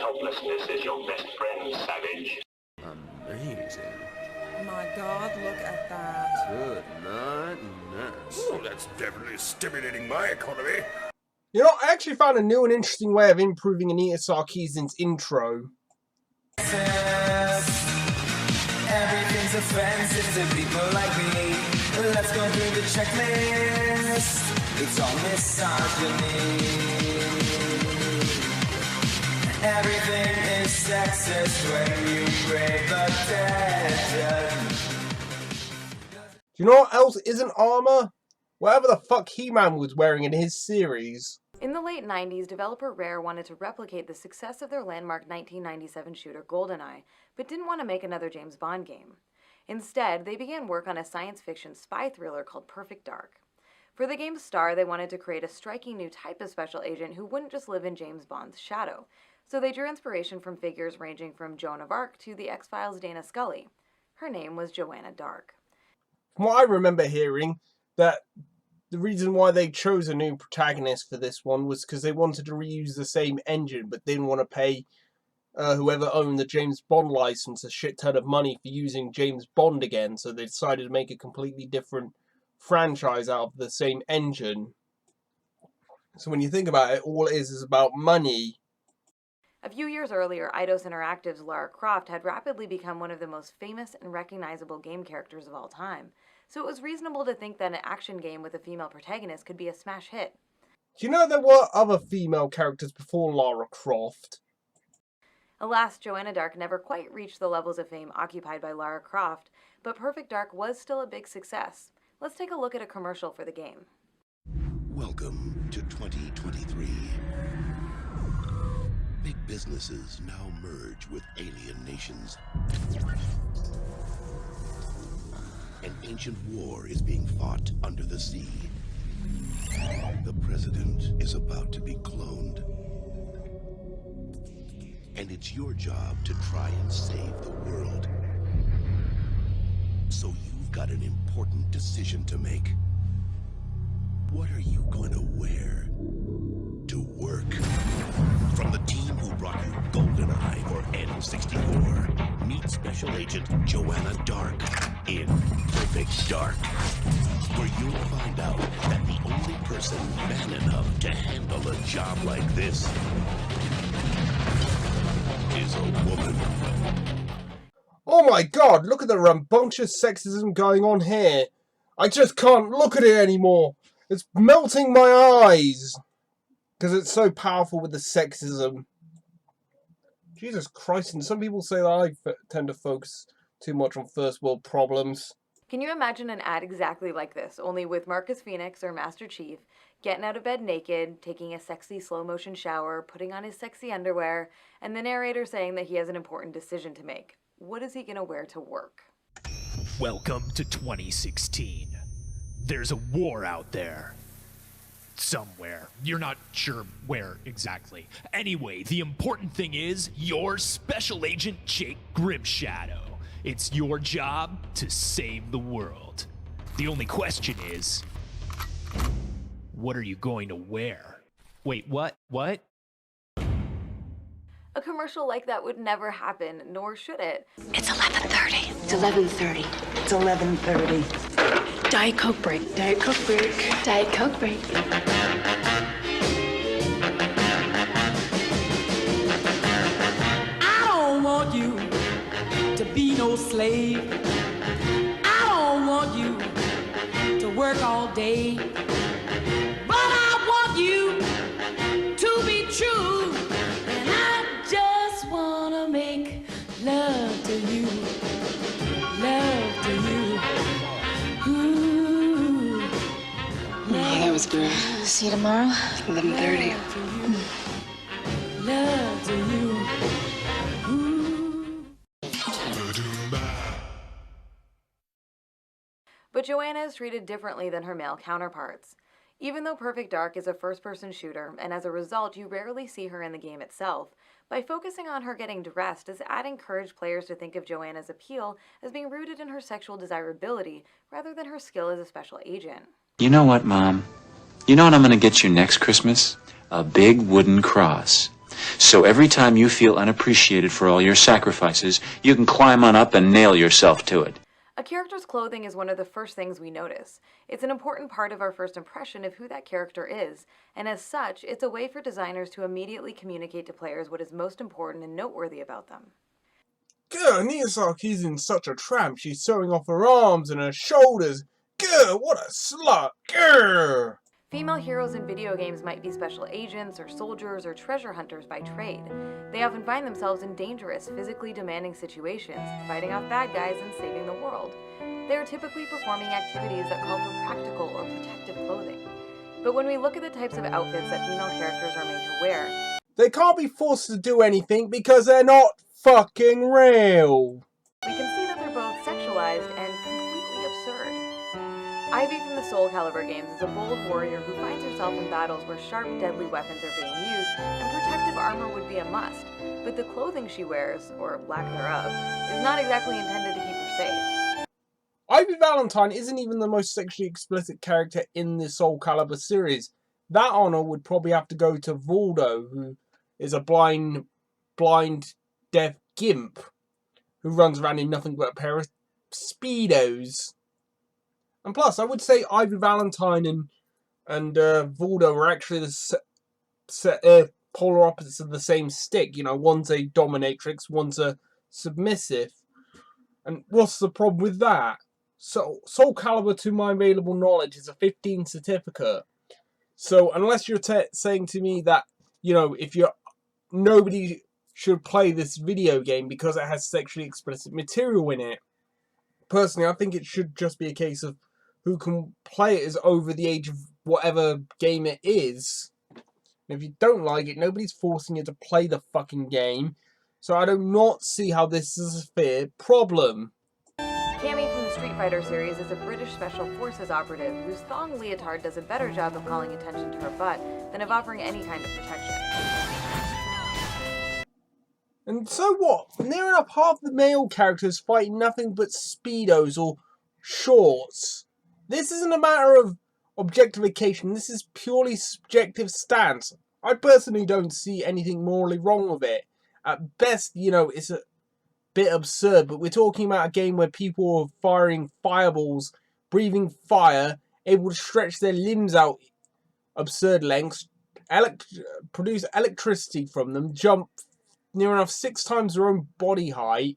helplessness is your best friend, savage. Amazing. My God, look at that. Good night, nurse. Oh, that's definitely stimulating my economy. You know, I actually found a new and interesting way of improving Anita Sarkeesian's intro. Everything's offensive to people like me. Let's go through the checklist. It's all misogyny. Everything is sexist when you break attention. Do you know what else isn't armor? Whatever the fuck He-Man was wearing in his series. In the late 90s, developer Rare wanted to replicate the success of their landmark 1997 shooter GoldenEye, but didn't want to make another James Bond game. Instead, they began work on a science fiction spy thriller called Perfect Dark. For the game's star, they wanted to create a striking new type of special agent who wouldn't just live in James Bond's shadow. So they drew inspiration from figures ranging from Joan of Arc to the X-Files' Dana Scully. Her name was Joanna Dark. From what I remember hearing, that the reason why they chose a new protagonist for this one was because they wanted to reuse the same engine, but didn't want to pay whoever owned the James Bond license a shit ton of money for using James Bond again, so they decided to make a completely different franchise out of the same engine. So when you think about it, all it is about money. A few years earlier, Eidos Interactive's Lara Croft had rapidly become one of the most famous and recognizable game characters of all time, so it was reasonable to think that an action game with a female protagonist could be a smash hit. Do you know there were other female characters before Lara Croft? Alas, Joanna Dark never quite reached the levels of fame occupied by Lara Croft, but Perfect Dark was still a big success. Let's take a look at a commercial for the game. Welcome to 2023. Big businesses now merge with alien nations. An ancient war is being fought under the sea. The president is about to be cloned. And it's your job to try and save the world. So you've got an important decision to make. What are you going to wear to work? From the team who brought you GoldenEye for N64, meet Special Agent Joanna Dark in Perfect Dark, where you'll find out that the only person man enough to handle a job like this is a woman. Oh my god, look at the rambunctious sexism going on here. I just can't look at it anymore. It's melting my eyes. Because it's so powerful with the sexism. Jesus Christ, and some people say that I tend to focus too much on first world problems. Can you imagine an ad exactly like this, only with Marcus Phoenix or Master Chief getting out of bed naked, taking a sexy slow motion shower, putting on his sexy underwear, and the narrator saying that he has an important decision to make. What is he going to wear to work? Welcome to 2016. There's a war out there. Somewhere. You're not sure where exactly. Anyway, the important thing is you're Special Agent Jake Grimshadow. It's your job to save the world. The only question is, what are you going to wear? Wait, what? What? A commercial like that would never happen, nor should it. It's 11:30. It's 11:30. It's 11:30. Diet Coke break. Diet Coke break. Diet Coke break. I don't want you to be no slave. I don't want you to work all day. But I want you to be true. And I just want to make love to you. Love to you. Ooh. Oh, that was great. See you tomorrow, 11:30. Love to you. But Joanna is treated differently than her male counterparts. Even though Perfect Dark is a first-person shooter, and as a result you rarely see her in the game itself, by focusing on her getting dressed, this ad encouraged players to think of Joanna's appeal as being rooted in her sexual desirability rather than her skill as a special agent. You know what, Mom? You know what I'm gonna get you next Christmas? A big wooden cross. So every time you feel unappreciated for all your sacrifices, you can climb on up and nail yourself to it. A character's clothing is one of the first things we notice. It's an important part of our first impression of who that character is, and as such, it's a way for designers to immediately communicate to players what is most important and noteworthy about them. Gah, Anita Sarkeesian's such a tramp. She's sewing off her arms and her shoulders. Gah, what a slut. Gah. Female heroes in video games might be special agents or soldiers or treasure hunters by trade. They often find themselves in dangerous, physically demanding situations, fighting off bad guys and saving the world. They are typically performing activities that call for practical or protective clothing. But when we look at the types of outfits that female characters are made to wear, they can't be forced to do anything because they're not fucking real. We can see that they're both sexualized and completely absurd. Ivy from the Soul Calibur games is a bold warrior who finds herself in battles where sharp, deadly weapons are being used, and protective armor would be a must. But the clothing she wears, or lack thereof, is not exactly intended to keep her safe. Ivy Valentine isn't even the most sexually explicit character in the Soul Calibur series. That honor would probably have to go to Voldo, who is a blind, deaf gimp who runs around in nothing but a pair of Speedos. And plus, I would say Ivy Valentine and Voldo are actually the polar opposites of the same stick. You know, one's a dominatrix, one's a submissive. And what's the problem with that? So, Soul Calibur, to my available knowledge, is a 15 certificate. So, unless you're saying to me that, you know, nobody should play this video game because it has sexually explicit material in it. Personally, I think it should just be a case of who can play it is over the age of whatever game it is. And if you don't like it, nobody's forcing you to play the fucking game. So I do not see how this is a fair problem. Cammy from the Street Fighter series is a British Special Forces operative whose thong leotard does a better job of calling attention to her butt than of offering any kind of protection. And so what? Near enough half the male characters fight in nothing but Speedos or shorts. This isn't a matter of objectification, this is purely subjective stance. I personally don't see anything morally wrong with it. At best, you know, it's a bit absurd, but we're talking about a game where people are firing fireballs, breathing fire, able to stretch their limbs out absurd lengths, produce electricity from them, jump near enough 6 times their own body height,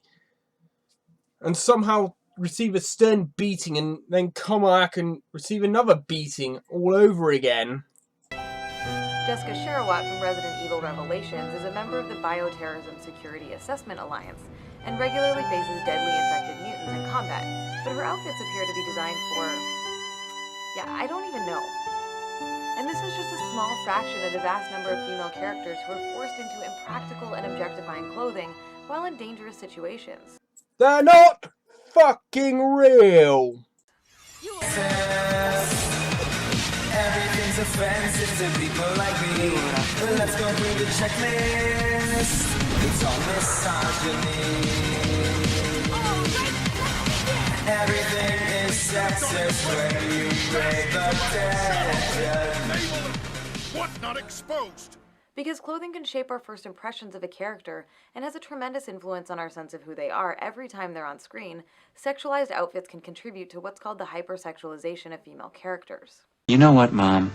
and somehow receive a stern beating and then come back and receive another beating all over again. Jessica Sharawat from Resident Evil Revelations is a member of the Bioterrorism Security Assessment Alliance and regularly faces deadly infected mutants in combat, but her outfits appear to be designed for... I don't even know. And this is just a small fraction of the vast number of female characters who are forced into impractical and objectifying clothing while in dangerous situations. They're not fucking real! Everything's offensive to people like me. But let's go through the checklist. It's all misogyny. Everything is sexist when you break the dead. What not exposed? Because clothing can shape our first impressions of a character and has a tremendous influence on our sense of who they are every time they're on screen, sexualized outfits can contribute to what's called the hypersexualization of female characters. You know what, Mom?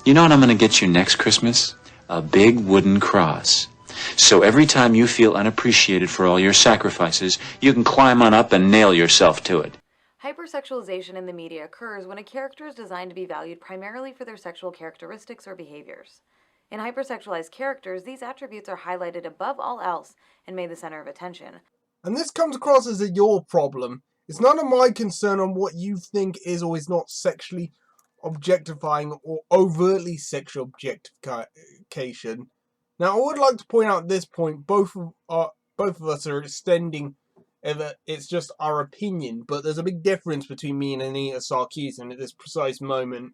You know what I'm gonna get you next Christmas? A big wooden cross. So every time you feel unappreciated for all your sacrifices, you can climb on up and nail yourself to it. Hypersexualization in the media occurs when a character is designed to be valued primarily for their sexual characteristics or behaviors. In hypersexualized characters, these attributes are highlighted above all else and made the center of attention. And this comes across as a your problem. It's none of my concern on what you think is or is not sexually objectifying or overtly sexual objectification. Now, I would like to point out at this point, both of us are extending, it's just our opinion, but there's a big difference between me and Anita Sarkeesian at this precise moment.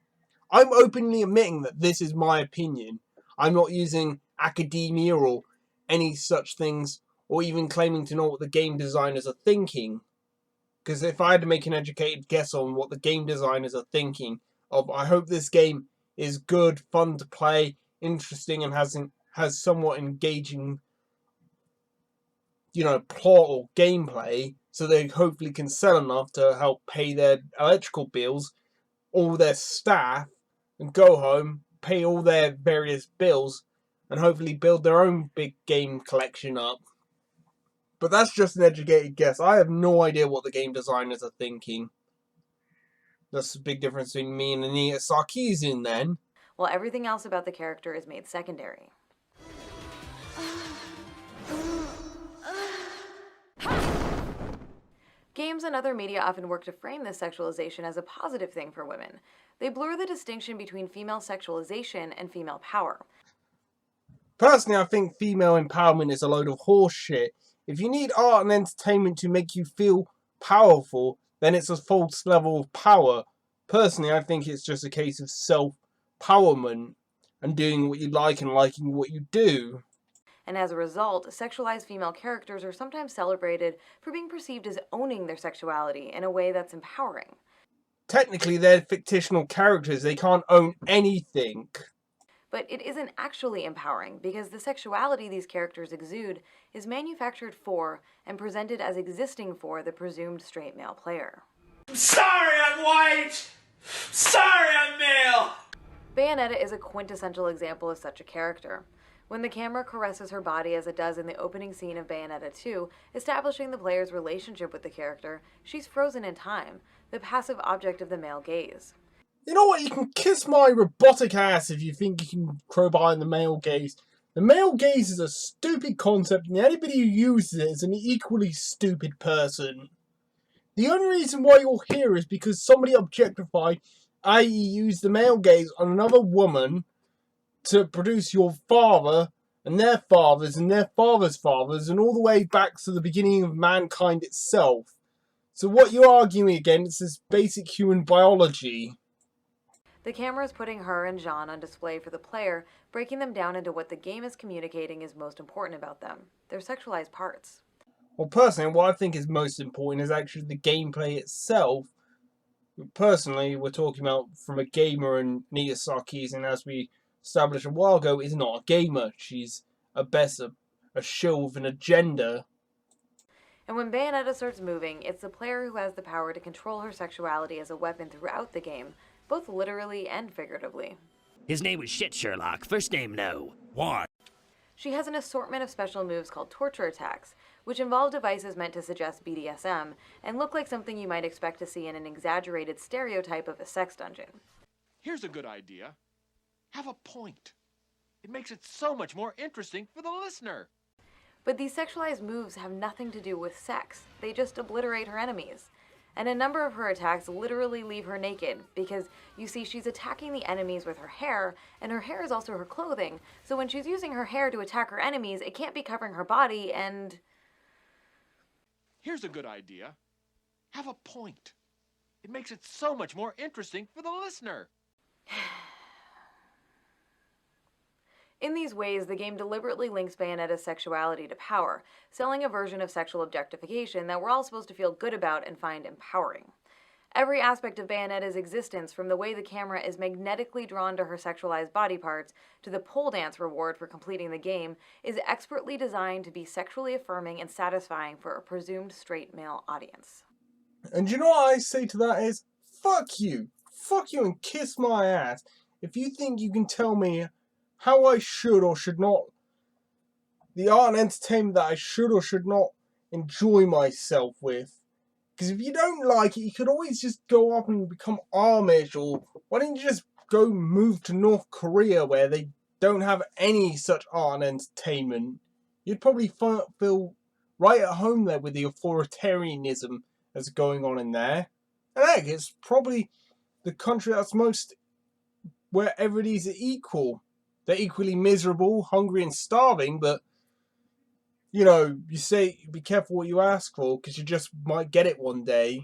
I'm openly admitting that this is my opinion. I'm not using academia or any such things, or even claiming to know what the game designers are thinking. Because if I had to make an educated guess on what the game designers are thinking of, I hope this game is good, fun to play, interesting, and has has somewhat engaging, plot or gameplay, so they hopefully can sell enough to help pay their electrical bills, all their staff, and go home, pay all their various bills, and hopefully build their own big game collection up. But that's just an educated guess. I have no idea what the game designers are thinking. That's the big difference between me and Anita Sarkeesian then. While everything else about the character is made secondary. Games and other media often work to frame this sexualization as a positive thing for women. They blur the distinction between female sexualization and female power. Personally, I think female empowerment is a load of horse shit. If you need art and entertainment to make you feel powerful, then it's a false level of power. Personally, I think it's just a case of self-powerment and doing what you like and liking what you do. And as a result, sexualized female characters are sometimes celebrated for being perceived as owning their sexuality in a way that's empowering. Technically, they're fictional characters. They can't own anything. But it isn't actually empowering, because the sexuality these characters exude is manufactured for and presented as existing for the presumed straight male player. Sorry, I'm white! Sorry, I'm male! Bayonetta is a quintessential example of such a character. When the camera caresses her body as it does in the opening scene of Bayonetta 2, establishing the player's relationship with the character, she's frozen in time, the passive object of the male gaze. You know what? You can kiss my robotic ass if you think you can crow behind the male gaze. The male gaze is a stupid concept, and anybody who uses it is an equally stupid person. The only reason why you're here is because somebody objectified, i.e. used the male gaze on another woman to produce your father and their fathers and their fathers' fathers and all the way back to the beginning of mankind itself. So what you're arguing against is basic human biology. The camera is putting her and Jean on display for the player, breaking them down into what the game is communicating is most important about them, their sexualized parts. Well, personally, what I think is most important is actually the gameplay itself. Personally, we're talking about from a gamer, and Anita Sarkeesian, as we established a while ago, is not a gamer. She's a shill with an agenda. And when Bayonetta starts moving, it's the player who has the power to control her sexuality as a weapon throughout the game, both literally and figuratively. His name was shit, Sherlock. First name, no. Why? She has an assortment of special moves called torture attacks, which involve devices meant to suggest BDSM and look like something you might expect to see in an exaggerated stereotype of a sex dungeon. Here's a good idea. Have a point. It makes it so much more interesting for the listener. But these sexualized moves have nothing to do with sex. They just obliterate her enemies. And a number of her attacks literally leave her naked, because you see she's attacking the enemies with her hair, and her hair is also her clothing, so when she's using her hair to attack her enemies, it can't be covering her body, and... Here's a good idea. Have a point. It makes it so much more interesting for the listener. In these ways, the game deliberately links Bayonetta's sexuality to power, selling a version of sexual objectification that we're all supposed to feel good about and find empowering. Every aspect of Bayonetta's existence, from the way the camera is magnetically drawn to her sexualized body parts to the pole dance reward for completing the game, is expertly designed to be sexually affirming and satisfying for a presumed straight male audience. And you know what I say to that is, fuck you. Fuck you and kiss my ass. If you think you can tell me how I should or should not, the art and entertainment that I should or should not enjoy myself with. Because if you don't like it, you could always just go up and become Amish, or why don't you just go move to North Korea where they don't have any such art and entertainment? You'd probably feel right at home there with the authoritarianism that's going on in there. And heck, it's probably the country that's most where everybody's equal. They're equally miserable, hungry and starving, but, you know, you say be careful what you ask for, because you just might get it one day.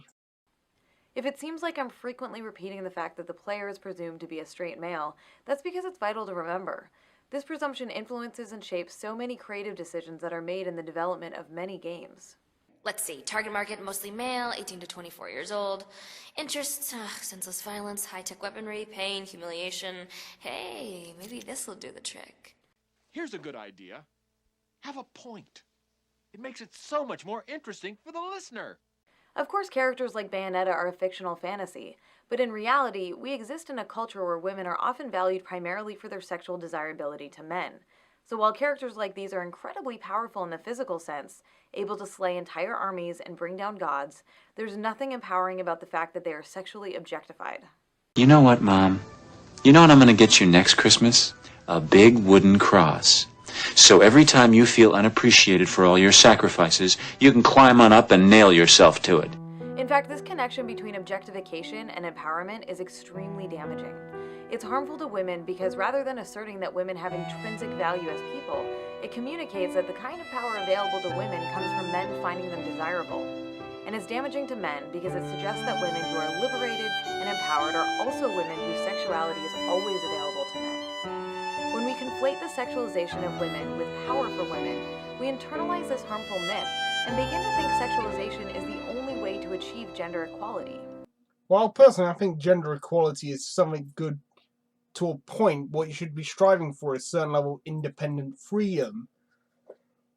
If it seems like I'm frequently repeating the fact that the player is presumed to be a straight male, that's because it's vital to remember. This presumption influences and shapes so many creative decisions that are made in the development of many games. Let's see, target market mostly male, 18 to 24 years old. Interests, senseless violence, high-tech weaponry, pain, humiliation. Hey, maybe this'll do the trick. Here's a good idea. Have a point. It makes it so much more interesting for the listener. Of course, characters like Bayonetta are a fictional fantasy, but in reality, we exist in a culture where women are often valued primarily for their sexual desirability to men. So while characters like these are incredibly powerful in the physical sense, able to slay entire armies and bring down gods, there's nothing empowering about the fact that they are sexually objectified. You know what, Mom? You know what I'm going to get you next Christmas? A big wooden cross. So every time you feel unappreciated for all your sacrifices, you can climb on up and nail yourself to it. In fact, this connection between objectification and empowerment is extremely damaging. It's harmful to women because rather than asserting that women have intrinsic value as people, it communicates that the kind of power available to women comes from men finding them desirable. And it's damaging to men because it suggests that women who are liberated and empowered are also women whose sexuality is always available to men. When we conflate the sexualization of women with power for women, we internalize this harmful myth and begin to think sexualization is the only way to achieve gender equality. While personally I think gender equality is something good to a point, what you should be striving for is a certain level of independent freedom.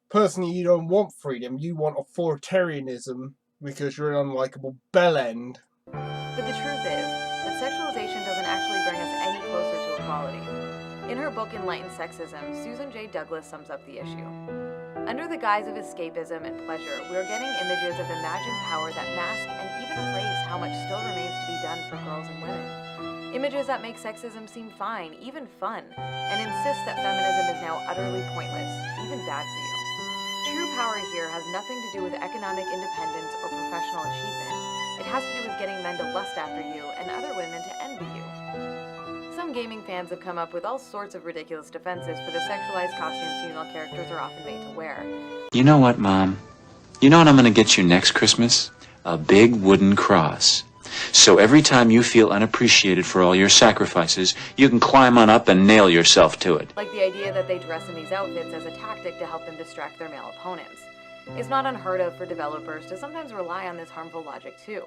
Personally, you don't want freedom, you want authoritarianism because you're an unlikable bellend. But the truth is that sexualization doesn't actually bring us any closer to equality. In her book Enlightened Sexism, Susan J. Douglas sums up the issue. Under the guise of escapism and pleasure, we are getting images of imagined power that mask and even erase how much still remains to be done for girls and women. Images that make sexism seem fine, even fun, and insist that feminism is now utterly pointless, even bad for you. True power here has nothing to do with economic independence or professional achievement. It has to do with getting men to lust after you and other women to envy you. Some gaming fans have come up with all sorts of ridiculous defenses for the sexualized costumes female characters are often made to wear. You know what, Mom? You know what I'm going to get you next Christmas? A big wooden cross. So every time you feel unappreciated for all your sacrifices, you can climb on up and nail yourself to it. Like the idea that they dress in these outfits as a tactic to help them distract their male opponents. It's not unheard of for developers to sometimes rely on this harmful logic too.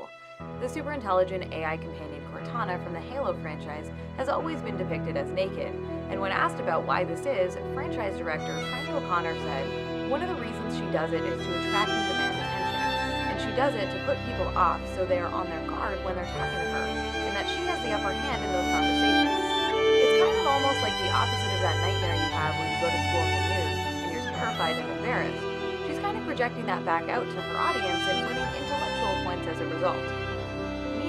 The super-intelligent AI companion Cortana from the Halo franchise has always been depicted as naked, and when asked about why this is, franchise director Frank O'Connor said, "One of the reasons she does it is to attract and demand attention, and she does it to put people off so they are on their guard when they're talking to her, and that she has the upper hand in those conversations. It's kind of almost like the opposite of that nightmare you have when you go to school in the nude, and you're terrified and embarrassed. She's kind of projecting that back out to her audience and winning intellectual points as a result."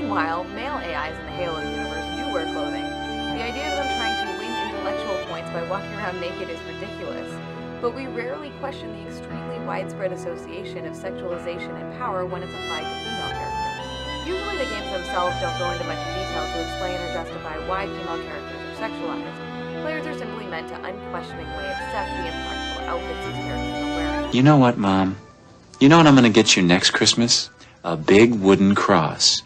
Meanwhile, male AIs in the Halo universe do wear clothing. The idea of them trying to win intellectual points by walking around naked is ridiculous, but we rarely question the extremely widespread association of sexualization and power when it's applied to female characters. Usually the games themselves don't go into much detail to explain or justify why female characters are sexualized. Players are simply meant to unquestioningly accept the impractical outfits these characters are wearing. You know what, Mom? You know what I'm going to get you next Christmas? A big wooden cross.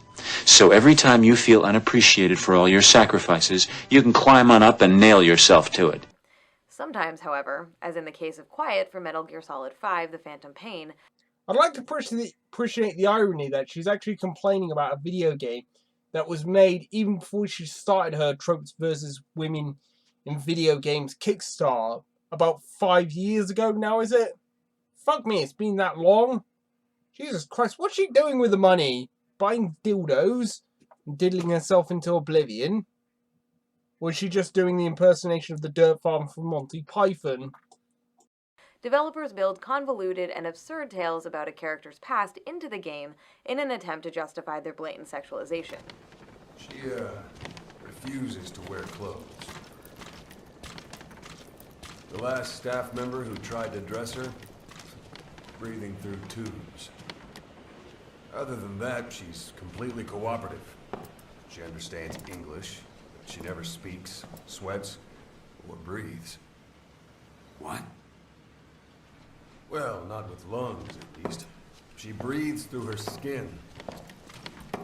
So every time you feel unappreciated for all your sacrifices, you can climb on up and nail yourself to it. Sometimes, however, as in the case of Quiet from Metal Gear Solid 5, The Phantom Pain, I'd like to appreciate the irony that she's actually complaining about a video game that was made even before she started her Tropes vs. Women in Video Games Kickstarter about 5 years ago now, is it? Fuck me, it's been that long. Jesus Christ, what's she doing with the money? Buying dildos and diddling herself into oblivion? Or is she just doing the impersonation of the dirt farm from Monty Python? developers build convoluted and absurd tales about a character's past into the game in an attempt to justify their blatant sexualization. She, refuses to wear clothes. The last staff member who tried to dress her, breathing through tubes. Other than that, she's completely cooperative. She understands English, but she never speaks, sweats, or breathes. What? Well, not with lungs, at least. She breathes through her skin.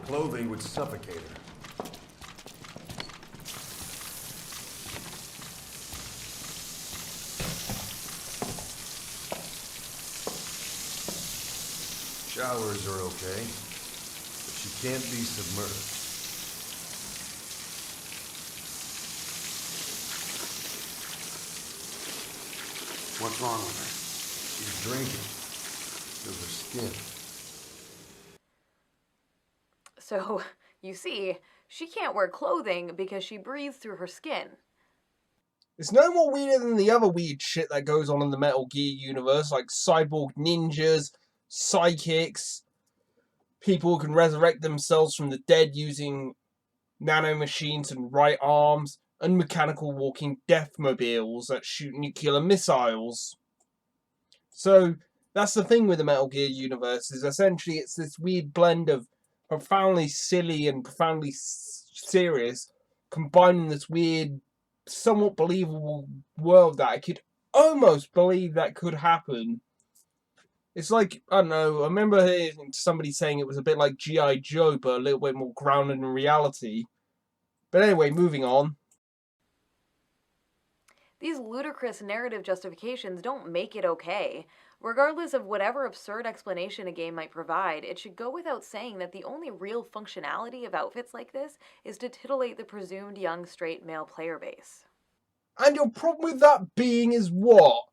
Clothing would suffocate her. Showers are okay, but she can't be submerged. What's wrong with her? She's drinking. Through her skin. So, you see, she can't wear clothing because she breathes through her skin. It's no more weirder than the other weird shit that goes on in the Metal Gear universe, like cyborg ninjas, psychics, people who can resurrect themselves from the dead using nanomachines and right arms, and mechanical walking deathmobiles that shoot nuclear missiles. So, that's the thing with the Metal Gear universe, is essentially it's this weird blend of profoundly silly and profoundly serious, combining this weird, somewhat believable world that I could almost believe that could happen. It's like, I don't know, I remember hearing somebody saying it was a bit like G.I. Joe, but a little bit more grounded in reality. But anyway, moving on. These ludicrous narrative justifications don't make it okay. Regardless of whatever absurd explanation a game might provide, it should go without saying that the only real functionality of outfits like this is to titillate the presumed young straight male player base. And your problem with that being is what?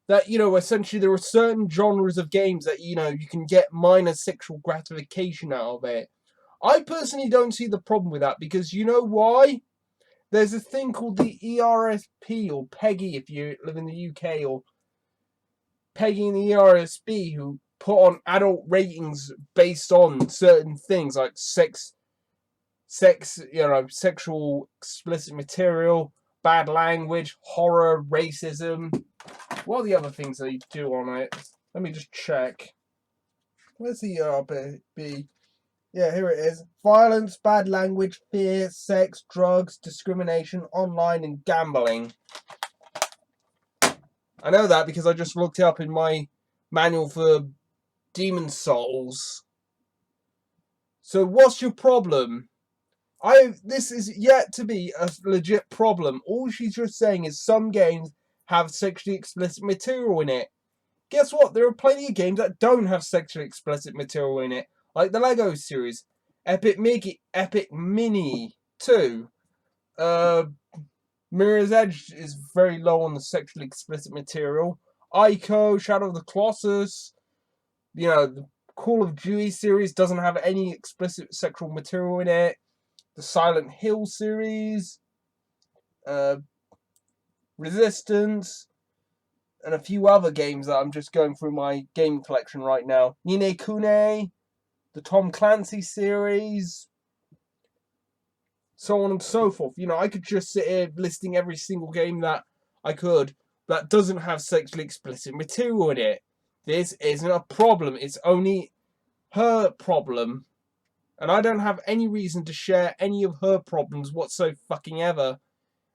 That, essentially there are certain genres of games that, you can get minor sexual gratification out of it. I personally don't see the problem with that because you know why? There's a thing called the ERSP, or PEGI if you live in the UK, or PEGI and the ERSP, who put on adult ratings based on certain things like sexual explicit material, bad language, horror, racism. What are the other things they do on it? Let me just check. Where's the ERSP? Yeah, here it is. Violence, bad language, fear, sex, drugs, discrimination, online, and gambling. I know that because I just looked it up in my manual for Demon Souls. So what's your problem? This is yet to be a legit problem. All she's just saying is some games have sexually explicit material in it. Guess what? There are plenty of games that don't have sexually explicit material in it. Like the Lego series, Epic Mini 2. Mirror's Edge is very low on the sexually explicit material. Ico, Shadow of the Colossus, the Call of Duty series doesn't have any explicit sexual material in it. The Silent Hill series, Resistance, and a few other games that I'm just going through my game collection right now. Ni no Kuni, the Tom Clancy series, so on and so forth. I could just sit here listing every single game that I could that doesn't have sexually explicit material in it. This isn't a problem. It's only her problem. And I don't have any reason to share any of her problems whatsoever fucking ever.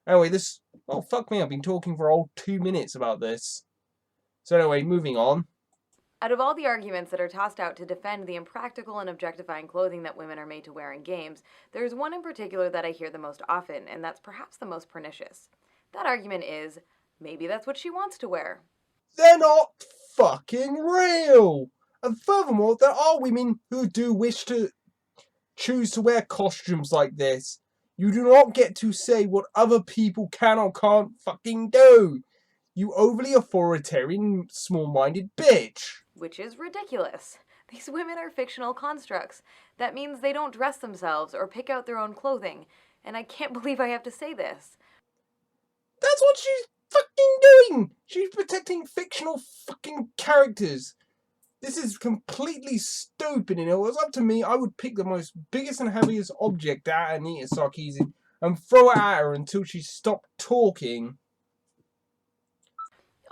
Anyway, oh, fuck me, I've been talking for a whole 2 minutes about this. So anyway, moving on. Out of all the arguments that are tossed out to defend the impractical and objectifying clothing that women are made to wear in games, there's one in particular that I hear the most often, and that's perhaps the most pernicious. That argument is, maybe that's what she wants to wear. They're not fucking real! And furthermore, there are women who do wish to choose to wear costumes like this. You do not get to say what other people can or can't fucking do. You overly authoritarian, small-minded bitch. Which is ridiculous. These women are fictional constructs. That means they don't dress themselves or pick out their own clothing. And I can't believe I have to say this. That's what she's fucking doing! She's protecting fictional fucking characters. This is completely stupid, and if it was up to me, I would pick the biggest and heaviest object at Anita Sarkeesian and throw it at her until she stopped talking.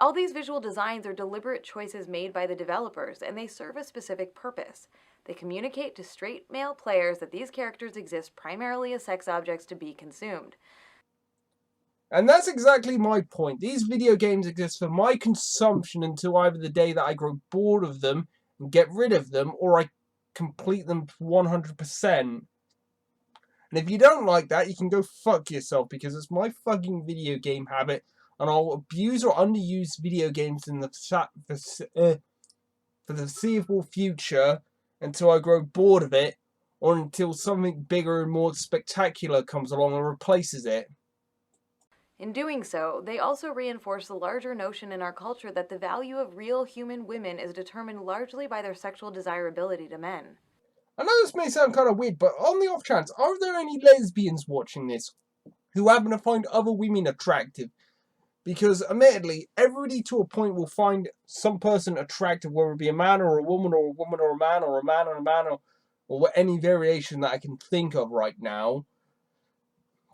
All these visual designs are deliberate choices made by the developers, and they serve a specific purpose. They communicate to straight male players that these characters exist primarily as sex objects to be consumed. And that's exactly my point. These video games exist for my consumption until either the day that I grow bored of them and get rid of them, or I complete them 100%. And if you don't like that, you can go fuck yourself, because it's my fucking video game habit, and I'll abuse or underuse video games in for the foreseeable future until I grow bored of it, or until something bigger and more spectacular comes along and replaces it. In doing so, they also reinforce the larger notion in our culture that the value of real human women is determined largely by their sexual desirability to men. I know this may sound kind of weird, but on the off chance, are there any lesbians watching this who happen to find other women attractive? Because, admittedly, everybody to a point will find some person attractive, whether it be a man or a woman or a woman or a man or a man and a man or any variation that I can think of right now.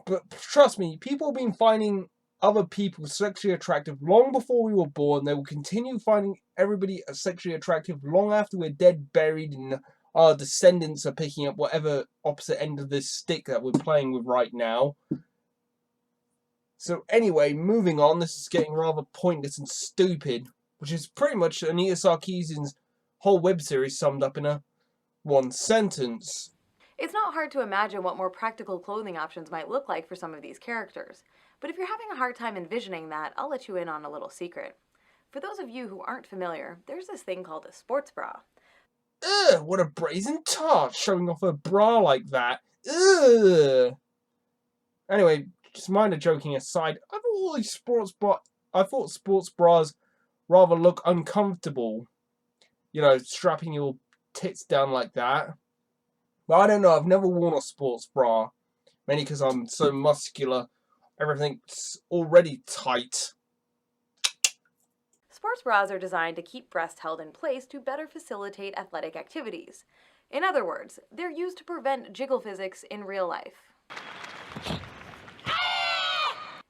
But trust me, people have been finding other people sexually attractive long before we were born. They will continue finding everybody sexually attractive long after we're dead, buried, and our descendants are picking up whatever opposite end of this stick that we're playing with right now. So anyway, moving on, this is getting rather pointless and stupid, which is pretty much Anita Sarkeesian's whole web series summed up in one sentence. It's not hard to imagine what more practical clothing options might look like for some of these characters. But if you're having a hard time envisioning that, I'll let you in on a little secret. For those of you who aren't familiar, there's this thing called a sports bra. Ugh, what a brazen tart, showing off a bra like that. Ugh. Anyway, just minor joking aside, I thought sports bras rather look uncomfortable. You know, strapping your tits down like that. But I don't know, I've never worn a sports bra. Mainly because I'm so muscular. Everything's already tight. Sports bras are designed to keep breasts held in place to better facilitate athletic activities. In other words, they're used to prevent jiggle physics in real life.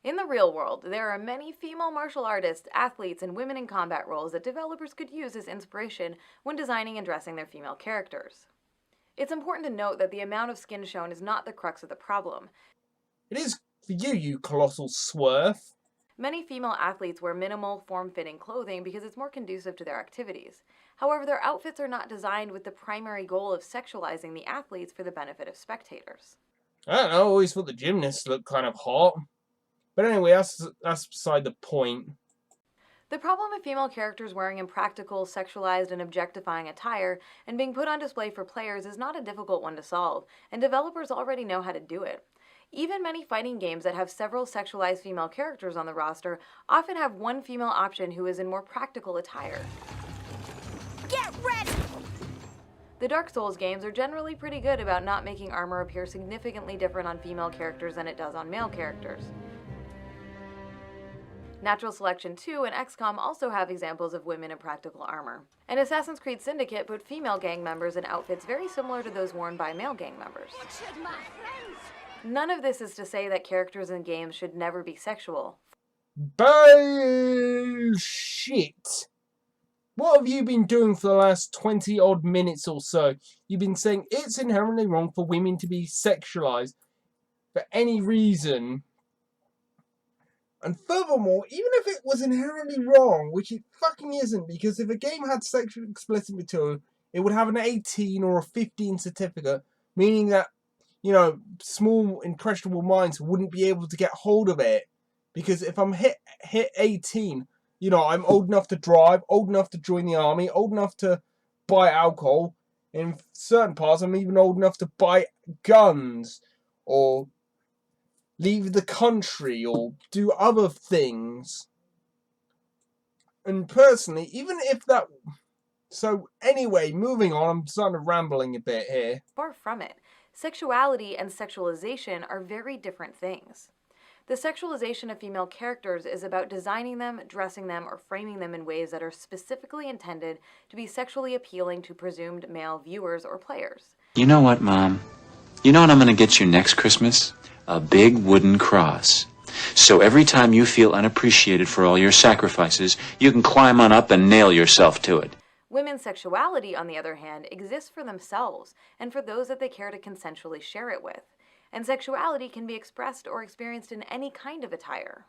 In the real world, there are many female martial artists, athletes, and women in combat roles that developers could use as inspiration when designing and dressing their female characters. It's important to note that the amount of skin shown is not the crux of the problem. It is for you, you colossal swerve. Many female athletes wear minimal, form-fitting clothing because it's more conducive to their activities. However, their outfits are not designed with the primary goal of sexualizing the athletes for the benefit of spectators. I don't know, I always thought the gymnasts looked kind of hot. But anyway, that's beside the point. The problem of female characters wearing impractical, sexualized, and objectifying attire and being put on display for players is not a difficult one to solve, and developers already know how to do it. Even many fighting games that have several sexualized female characters on the roster often have one female option who is in more practical attire. Get ready! The Dark Souls games are generally pretty good about not making armor appear significantly different on female characters than it does on male characters. Natural Selection 2 and XCOM also have examples of women in practical armor. And Assassin's Creed Syndicate put female gang members in outfits very similar to those worn by male gang members. None of this is to say that characters in games should never be sexual. Bullshit! What have you been doing for the last 20 odd minutes or so? You've been saying it's inherently wrong for women to be sexualized for any reason. And furthermore, even if it was inherently wrong, which it fucking isn't, because if a game had sexually explicit material, it would have an 18 or a 15 certificate, meaning that, you know, small, impressionable minds wouldn't be able to get hold of it. Because if I'm hit 18, you know, I'm old enough to drive, old enough to join the army, old enough to buy alcohol. In certain parts, I'm even old enough to buy guns, or leave the country, or do other things. And personally, even if that... So, anyway, moving on, I'm starting to rambling a bit here. Far from it. Sexuality and sexualization are very different things. The sexualization of female characters is about designing them, dressing them, or framing them in ways that are specifically intended to be sexually appealing to presumed male viewers or players. You know what, Mom? You know what I'm gonna get you next Christmas? A big wooden cross. So every time you feel unappreciated for all your sacrifices, you can climb on up and nail yourself to it. Women's sexuality, on the other hand, exists for themselves and for those that they care to consensually share it with. And sexuality can be expressed or experienced in any kind of attire.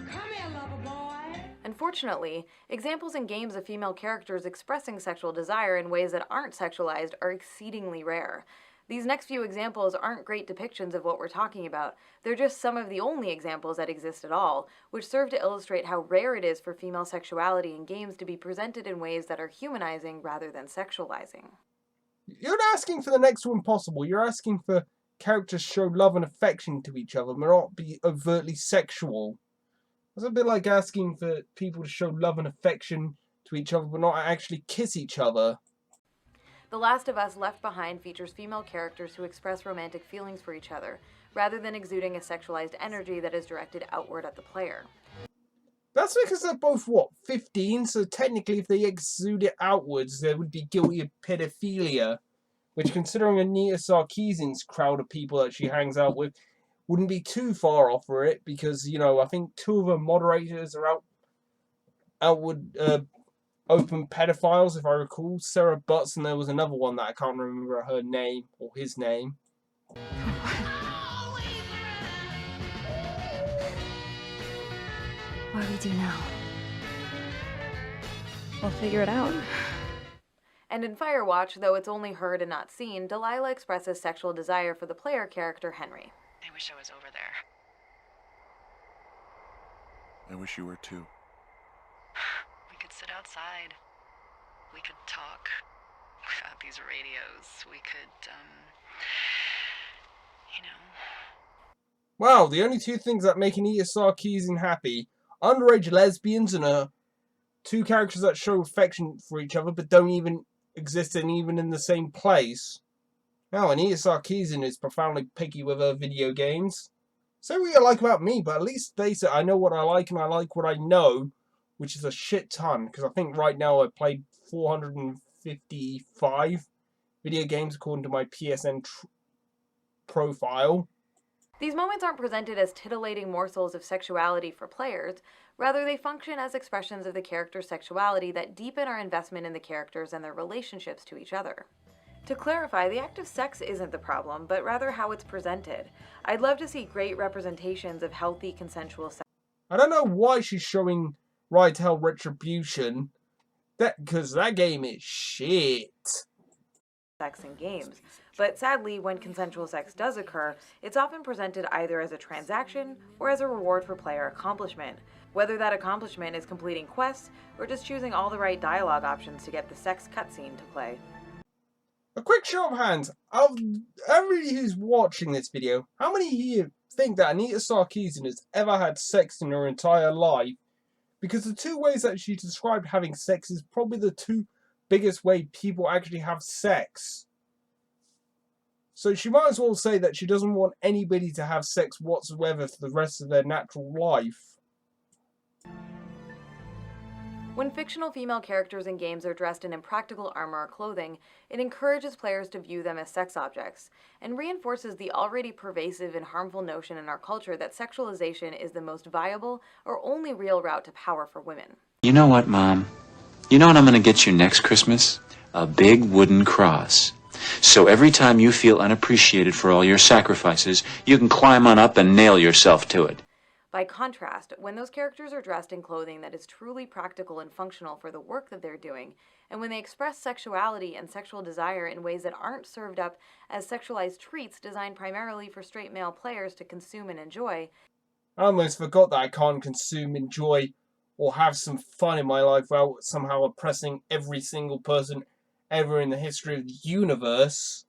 Come here, lover boy. Unfortunately, examples in games of female characters expressing sexual desire in ways that aren't sexualized are exceedingly rare. These next few examples aren't great depictions of what we're talking about. They're just some of the only examples that exist at all, which serve to illustrate how rare it is for female sexuality in games to be presented in ways that are humanizing rather than sexualizing. You're not asking for the next one possible. You're asking for characters show love and affection to each other, but not be overtly sexual. It's a bit like asking for people to show love and affection to each other, but not actually kiss each other. The Last of Us Left Behind features female characters who express romantic feelings for each other, rather than exuding a sexualized energy that is directed outward at the player. That's because they're both, 15? So technically if they exude it outwards, they would be guilty of pedophilia. Which, considering Anita Sarkeesian's crowd of people that she hangs out with, wouldn't be too far off for it. Because, I think 2 of her moderators are outward open pedophiles, if I recall. Sarah Butts, and there was another one that I can't remember her name, or his name. What do we do now? We'll figure it out. And in Firewatch, though it's only heard and not seen, Delilah expresses sexual desire for the player character Henry. I wish I was over there. I wish you were too. We could sit outside. We could talk without these radios. We could, Wow, the only 2 things that make Anita Sarkeesian happy: underage lesbians and 2 characters that show affection for each other but don't even exist even in the same place. Now, Anita Sarkeesian is profoundly picky with her video games. Say what you like about me, but at least face it, I know what I like and I like what I know, which is a shit ton, because I think right now I've played 455 video games according to my PSN profile. These moments aren't presented as titillating morsels of sexuality for players. Rather, they function as expressions of the character's sexuality that deepen our investment in the characters and their relationships to each other. To clarify, the act of sex isn't the problem, but rather how it's presented. I'd love to see great representations of healthy, consensual sex. I don't know why she's showing Right to Hell Retribution, because that game is shit. Sex in games. But sadly, when consensual sex does occur, it's often presented either as a transaction or as a reward for player accomplishment. Whether that accomplishment is completing quests or just choosing all the right dialogue options to get the sex cutscene to play. A quick show of hands, of everybody who's watching this video, how many here think that Anita Sarkeesian has ever had sex in her entire life? Because the 2 ways that she described having sex is probably the 2 biggest way people actually have sex. So she might as well say that she doesn't want anybody to have sex whatsoever for the rest of their natural life. When fictional female characters in games are dressed in impractical armor or clothing, it encourages players to view them as sex objects, and reinforces the already pervasive and harmful notion in our culture that sexualization is the most viable or only real route to power for women. You know what, Mom? You know what I'm going to get you next Christmas? A big wooden cross. So every time you feel unappreciated for all your sacrifices, you can climb on up and nail yourself to it. By contrast, when those characters are dressed in clothing that is truly practical and functional for the work that they're doing, and when they express sexuality and sexual desire in ways that aren't served up as sexualized treats designed primarily for straight male players to consume and enjoy. I almost forgot that I can't consume, enjoy, or have some fun in my life without somehow oppressing every single person ever in the history of the universe.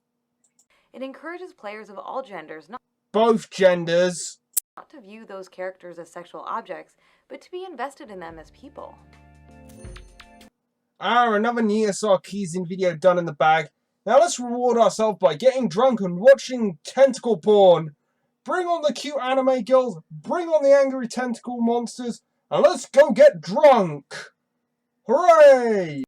It encourages players of all genders, both genders, not to view those characters as sexual objects, but to be invested in them as people. Another Anita Sarkeesian video done in the bag. Now let's reward ourselves by getting drunk and watching tentacle porn. Bring on the cute anime girls, bring on the angry tentacle monsters, and let's go get drunk! Hooray!